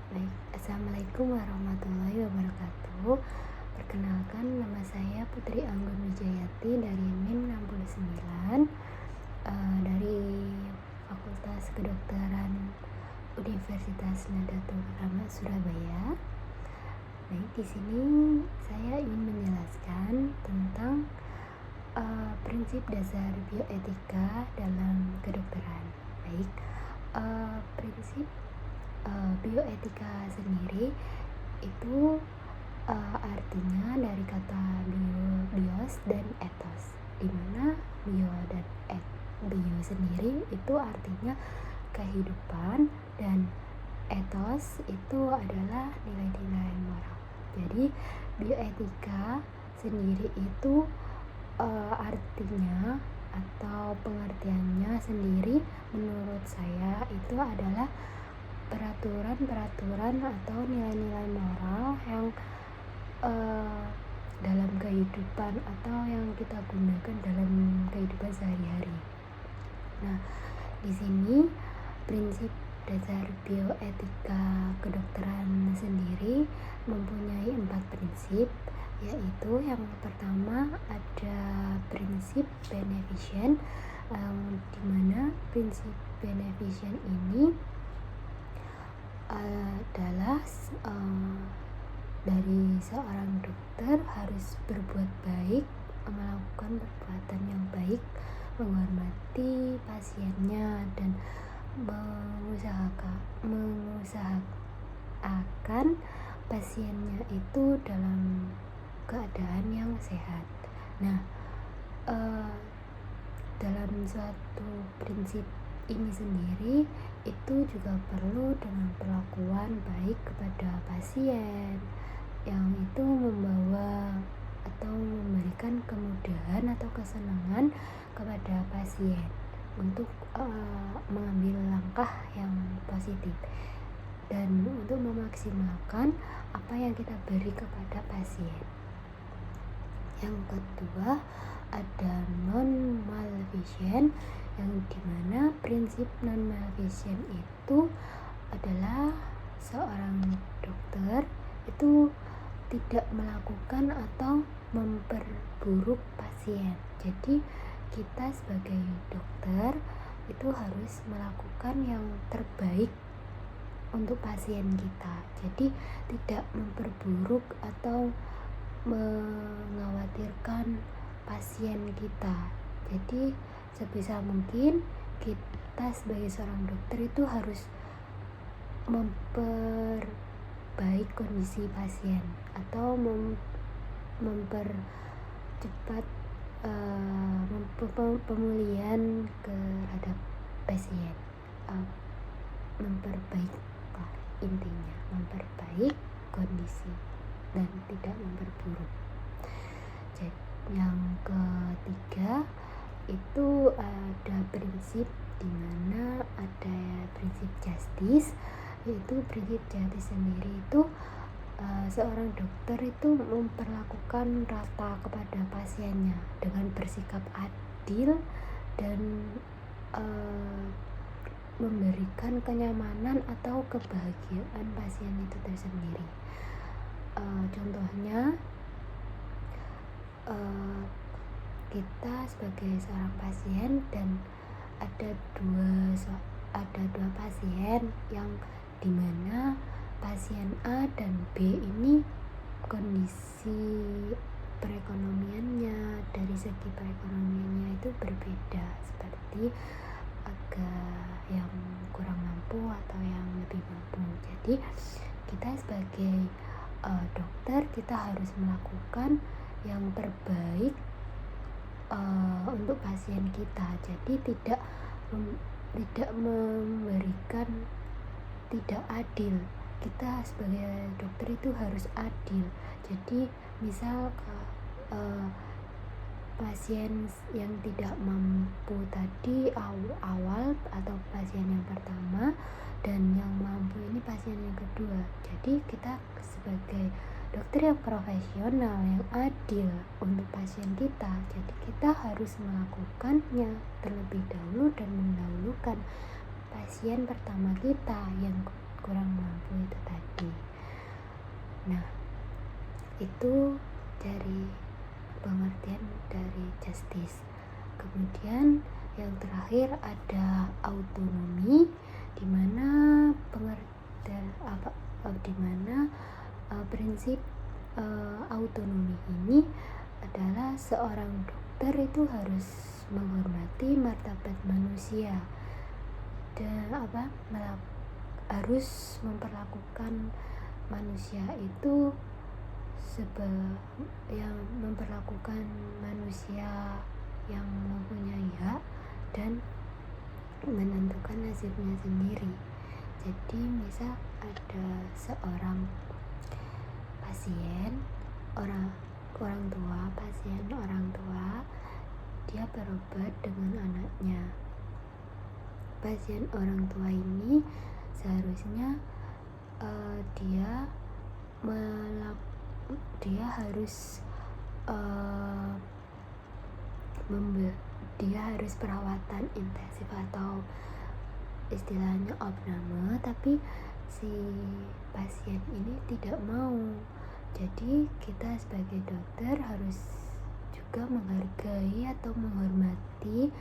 Baik, Assalamualaikum warahmatullahi wabarakatuh. Perkenalkan, nama saya Putri Anggun Wijayati dari NIM 69, dari Fakultas Kedokteran Universitas Nahdlatul Ulama Surabaya. Baik, di sini saya ingin menjelaskan tentang prinsip dasar bioetika dalam kedokteran. Baik, prinsip bioetika sendiri itu artinya dari kata bios dan etos, di mana bio sendiri itu artinya kehidupan dan etos itu adalah nilai-nilai moral. Jadi bioetika sendiri itu artinya atau pengertiannya sendiri menurut saya itu adalah peraturan atau nilai-nilai moral yang dalam kehidupan atau yang kita gunakan dalam kehidupan sehari-hari. Nah, di sini prinsip dasar bioetika kedokteran sendiri mempunyai 4 prinsip, yaitu yang pertama ada prinsip beneficent, di mana prinsip beneficent ini adalah dari seorang dokter harus berbuat baik, melakukan perbuatan yang baik, menghormati pasiennya dan mengusahakan pasiennya itu dalam keadaan yang sehat. Nah, dalam suatu prinsip ini sendiri itu juga perlu dengan perlakuan baik kepada pasien, yang itu membawa atau memberikan kemudahan atau kesenangan kepada pasien untuk mengambil langkah yang positif dan untuk memaksimalkan apa yang kita beri kepada pasien. Yang kedua ada non-maleficent, yang dimana prinsip non-maleficent itu adalah seorang dokter itu tidak melakukan atau memperburuk pasien. Jadi kita sebagai dokter itu harus melakukan yang terbaik untuk pasien kita. Jadi tidak memperburuk atau mengkhawatirkan pasien kita. Jadi sebisa mungkin kita sebagai seorang dokter itu harus memperbaik kondisi pasien atau mempercepat pemulihan terhadap pasien, memperbaik intinya, memperbaik kondisi dan tidak memperburuk. Jadi yang ketiga itu ada prinsip di mana ada prinsip justice, yaitu prinsip justice sendiri itu seorang dokter itu memperlakukan rata kepada pasiennya dengan bersikap adil dan memberikan kenyamanan atau kebahagiaan pasien itu tersendiri. Contohnya kita sebagai seorang pasien dan ada dua pasien yang dimana pasien A dan B ini kondisi perekonomiannya, dari segi perekonomiannya itu berbeda, seperti agak yang kurang mampu atau yang lebih mampu. Jadi kita sebagai dokter kita harus melakukan yang terbaik untuk pasien kita. Jadi tidak memberikan tidak adil. Kita sebagai dokter itu harus adil. Jadi misal pasien yang tidak mampu tadi awal atau pasien yang pertama, dan yang mampu ini pasien yang kedua. Jadi kita sebagai dokter yang profesional, yang adil untuk pasien kita, jadi kita harus melakukannya terlebih dahulu dan mendahulukan pasien pertama kita yang kurang mampu itu tadi. Itu dari pengertian dari justice. Kemudian yang terakhir ada autonomi, di mana prinsip autonomi ini adalah seorang dokter itu harus menghormati martabat manusia dan harus memperlakukan manusia itu memperlakukan manusia yang mempunyai hak dan menentukan nasibnya sendiri. Jadi misal ada seorang pasien orang tua, dia berobat dengan anaknya. Pasien orang tua ini seharusnya dia harus perawatan intensif atau istilahnya opname, tapi si pasien ini tidak mau. Jadi kita sebagai dokter harus juga menghargai atau menghormati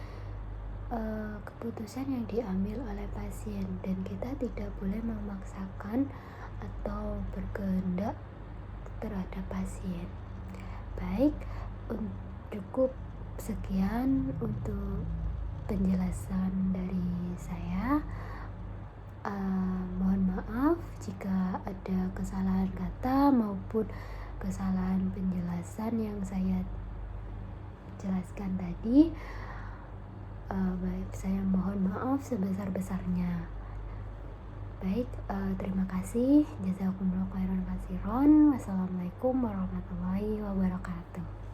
keputusan yang diambil oleh pasien, dan kita tidak boleh memaksakan atau berkehendak terhadap pasien. Baik, cukup sekian untuk penjelasan dari saya. Mohon maaf jika ada kesalahan kata maupun kesalahan penjelasan yang saya jelaskan tadi. Baik, saya mohon maaf sebesar-besarnya. Baik, terima kasih. Jazakumullah khairan katsiran. Wassalamualaikum warahmatullahi wabarakatuh.